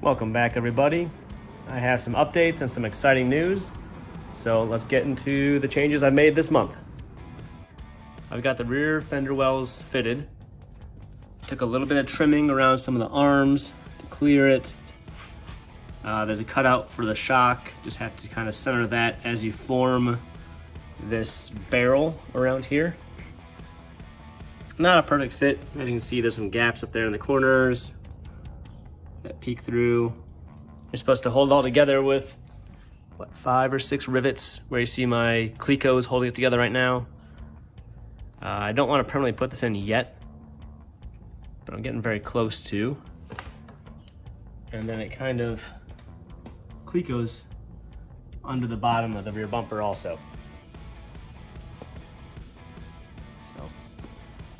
Welcome back, everybody. I have some updates and some exciting news. So let's get into the changes I've made this month. I've got the rear fender wells fitted. Took a little bit of trimming around some of the arms to clear it. There's a cutout for the shock. Just have to kind of center that as you form this barrel around here. Not a perfect fit. As you can see, there's some gaps up there in the corners that peek through. You're supposed to hold it all together with, 5 or 6 rivets, where you see my clecos holding it together right now. I don't want to permanently put this in yet, but I'm getting very close to. And then it kind of clecos under the bottom of the rear bumper also. So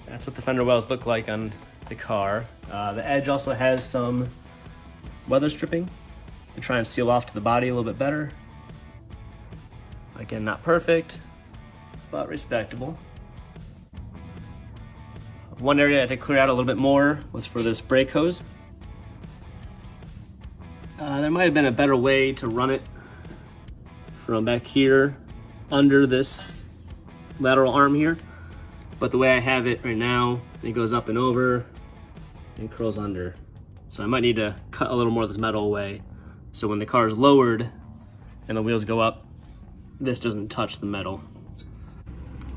that's what the fender wells look like on the car. The edge also has some weather stripping to try and seal off to the body a little bit better. Again, not perfect, but respectable. One area I had to clear out a little bit more was for this brake hose. There might have been a better way to run it from back here under this lateral arm here, but the way I have it right now, it goes up and over and curls under. So I might need to cut a little more of this metal away so when the car is lowered and the wheels go up, this doesn't touch the metal.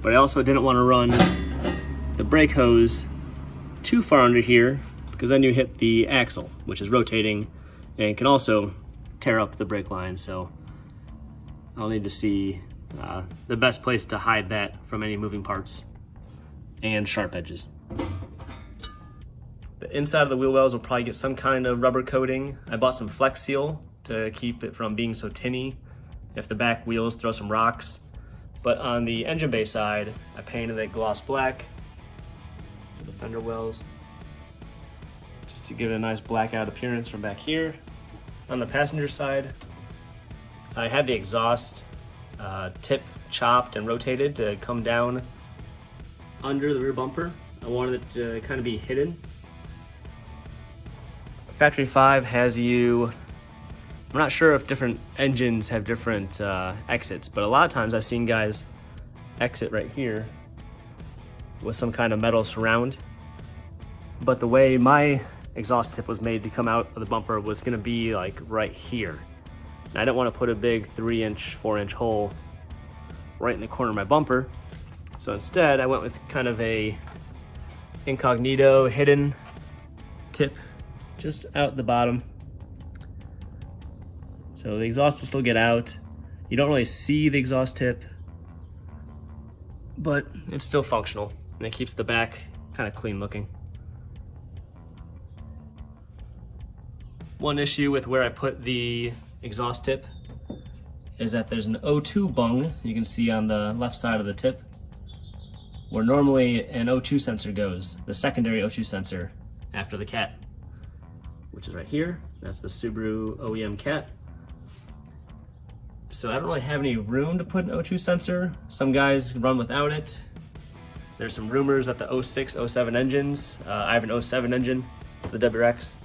But I also didn't want to run the brake hose too far under here, because then you hit the axle, which is rotating and can also tear up the brake line. So I'll need to see the best place to hide that from any moving parts and sharp edges. The inside of the wheel wells will probably get some kind of rubber coating. I bought some Flex Seal to keep it from being so tinny if the back wheels throw some rocks. But on the engine bay side, I painted it gloss black for the fender wells, just to give it a nice blackout appearance from back here. On the passenger side, I had the exhaust tip chopped and rotated to come down under the rear bumper. I wanted it to kind of be hidden. Factory 5 has you, I'm not sure if different engines have different exits, but a lot of times I've seen guys exit right here with some kind of metal surround. But the way my exhaust tip was made to come out of the bumper was gonna be like right here. And I didn't want to put a big 3-inch, 4-inch hole right in the corner of my bumper. So instead I went with kind of a incognito hidden tip just out the bottom. So the exhaust will still get out. You don't really see the exhaust tip, but it's still functional and it keeps the back kind of clean looking. One issue with where I put the exhaust tip is that there's an O2 bung you can see on the left side of the tip, where normally an O2 sensor goes, the secondary O2 sensor after the cat, which is right here. That's the Subaru OEM cat. So I don't really have any room to put an O2 sensor. Some guys run without it. There's some rumors that the 06, 07 engines, I have an 07 engine, the WRX,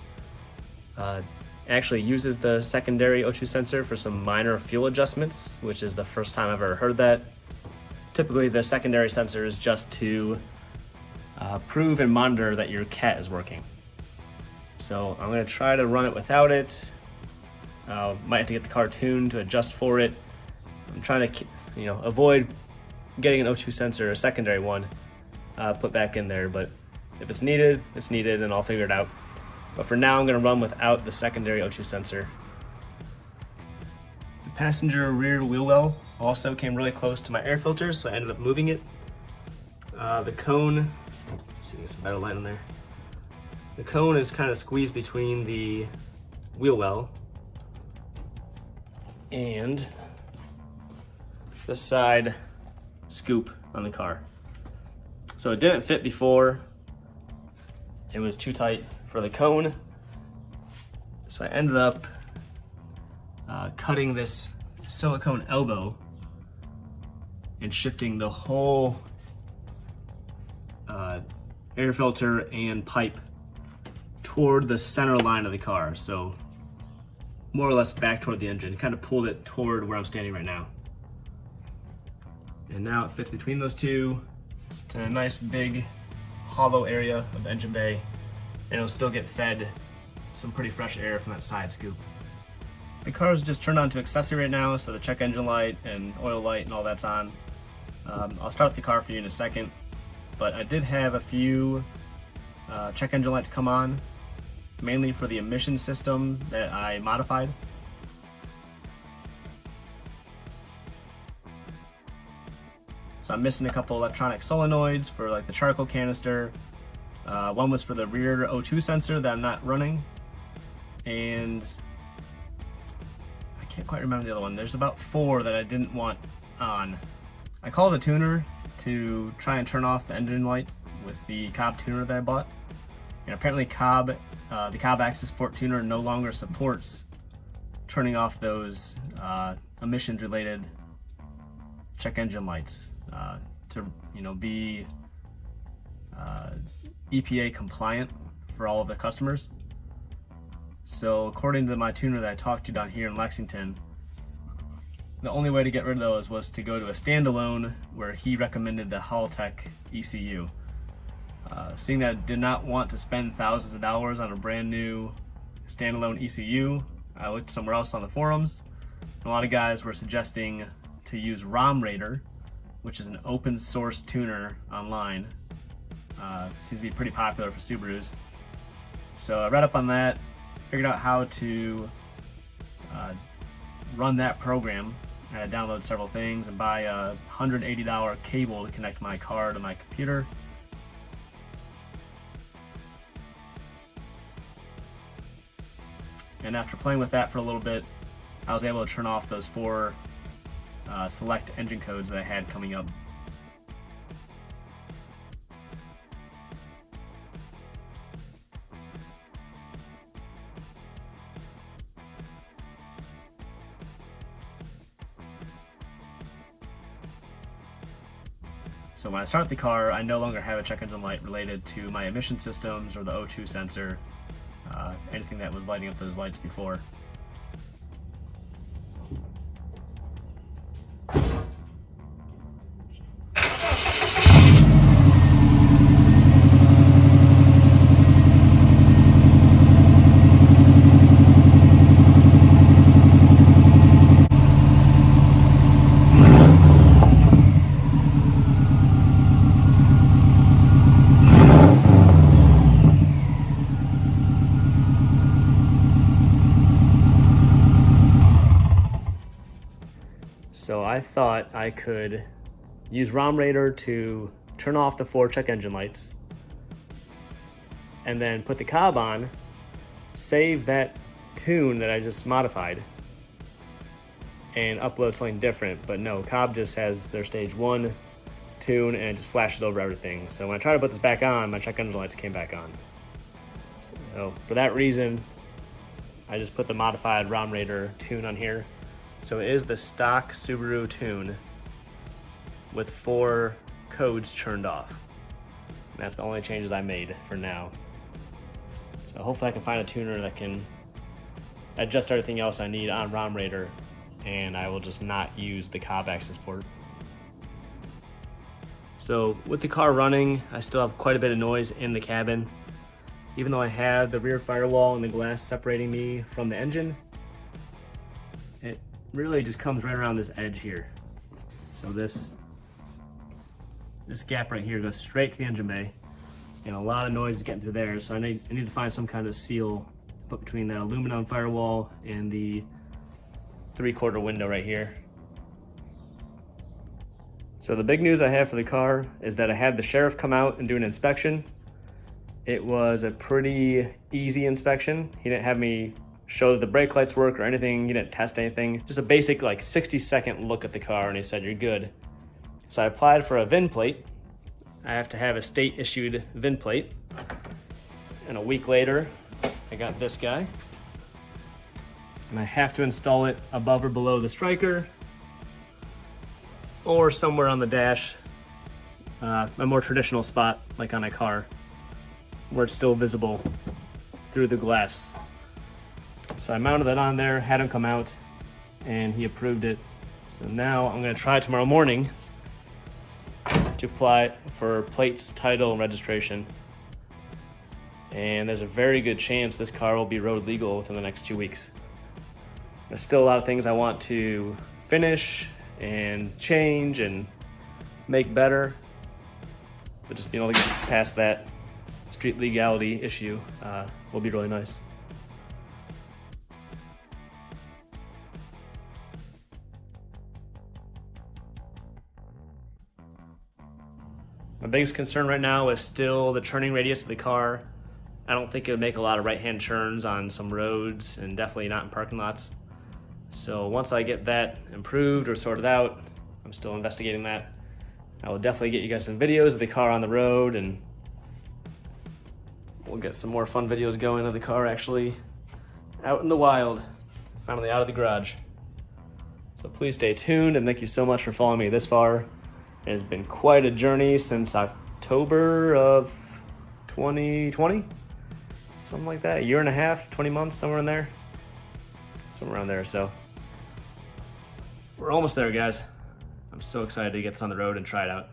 actually uses the secondary O2 sensor for some minor fuel adjustments, which is the first time I've ever heard that. Typically the secondary sensor is just to prove and monitor that your cat is working. So I'm gonna try to run it without it. Might have to get the car tuned to adjust for it. I'm trying to, avoid getting an O2 sensor, a secondary one, put back in there. But if it's needed, it's needed, and I'll figure it out. But for now, I'm gonna run without the secondary O2 sensor. The passenger rear wheel well also came really close to my air filter, so I ended up moving it. The cone, let's see, there's some metal line in there. The cone is kind of squeezed between the wheel well and the side scoop on the car. So it didn't fit before. It was too tight for the cone. So I ended up cutting this silicone elbow and shifting the whole air filter and pipe toward the center line of the car. So more or less back toward the engine, kind of pulled it toward where I'm standing right now. And now it fits between those two to a nice big hollow area of the engine bay, and it'll still get fed some pretty fresh air from that side scoop. The car is just turned on to accessory right now, so the check engine light and oil light and all that's on. I'll start the car for you in a second, but I did have a few check engine lights come on, mainly for the emission system that I modified. So I'm missing a couple electronic solenoids for like the charcoal canister. One was for the rear O2 sensor that I'm not running, and I can't quite remember the other one. There's about 4 that I didn't want on. I called a tuner to try and turn off the engine light with the Cobb tuner that I bought, and apparently the Cobb Axis Sport tuner no longer supports turning off those emissions related check engine lights to be EPA compliant for all of the customers. So according to my tuner that I talked to down here in Lexington, the only way to get rid of those was to go to a standalone, where he recommended the Haltech ECU. Seeing that I did not want to spend thousands of dollars on a brand new standalone ECU, I looked somewhere else on the forums, and a lot of guys were suggesting to use ROM Raider, which is an open source tuner online. Seems to be pretty popular for Subarus. So I read up on that, figured out how to run that program. I had to download several things and buy a $180 cable to connect my car to my computer. And after playing with that for a little bit, I was able to turn off those 4 select engine codes that I had coming up. So when I start the car, I no longer have a check engine light related to my emission systems or the O2 sensor, anything that was lighting up those lights before. So I thought I could use ROM Raider to turn off the 4 check engine lights, and then put the Cobb on, save that tune that I just modified, and upload something different. But no, Cobb just has their stage 1 tune and it just flashes over everything. So when I tried to put this back on, my check engine lights came back on. So for that reason, I just put the modified ROM Raider tune on here. So it is the stock Subaru tune with 4 codes turned off. And that's the only changes I made for now. So hopefully I can find a tuner that can adjust everything else I need on ROM Raider, and I will just not use the Cobb Axis port. So with the car running, I still have quite a bit of noise in the cabin. Even though I have the rear firewall and the glass separating me from the engine, it really just comes right around this edge here. So this gap right here goes straight to the engine bay, and a lot of noise is getting through there. So I need to find some kind of seal to put between that aluminum firewall and the 3/4 window right here. So the big news I have for the car is that I had the sheriff come out and do an inspection. It was a pretty easy inspection. He didn't have me show that the brake lights work or anything. He didn't test anything. Just a basic 60-second look at the car, and he said, "You're good." So I applied for a VIN plate. I have to have a state issued VIN plate. And a week later, I got this guy. And I have to install it above or below the striker, or somewhere on the dash, a more traditional spot like on a car, where it's still visible through the glass. So I mounted that on there, had him come out, and he approved it. So now I'm gonna try tomorrow morning to apply it for plates, title, and registration. And there's a very good chance this car will be road legal within the next 2 weeks. There's still a lot of things I want to finish and change and make better, but just being able to get past that street legality issue will be really nice. My biggest concern right now is still the turning radius of the car. I don't think it would make a lot of right-hand turns on some roads, and definitely not in parking lots. So once I get that improved or sorted out, I'm still investigating that. I will definitely get you guys some videos of the car on the road, and we'll get some more fun videos going of the car actually out in the wild, finally out of the garage. So please stay tuned, and thank you so much for following me this far. It has been quite a journey since October of 2020. Something like that, a year and a half, 20 months, somewhere in there. Somewhere around there, so. We're almost there, guys. I'm so excited to get this on the road and try it out.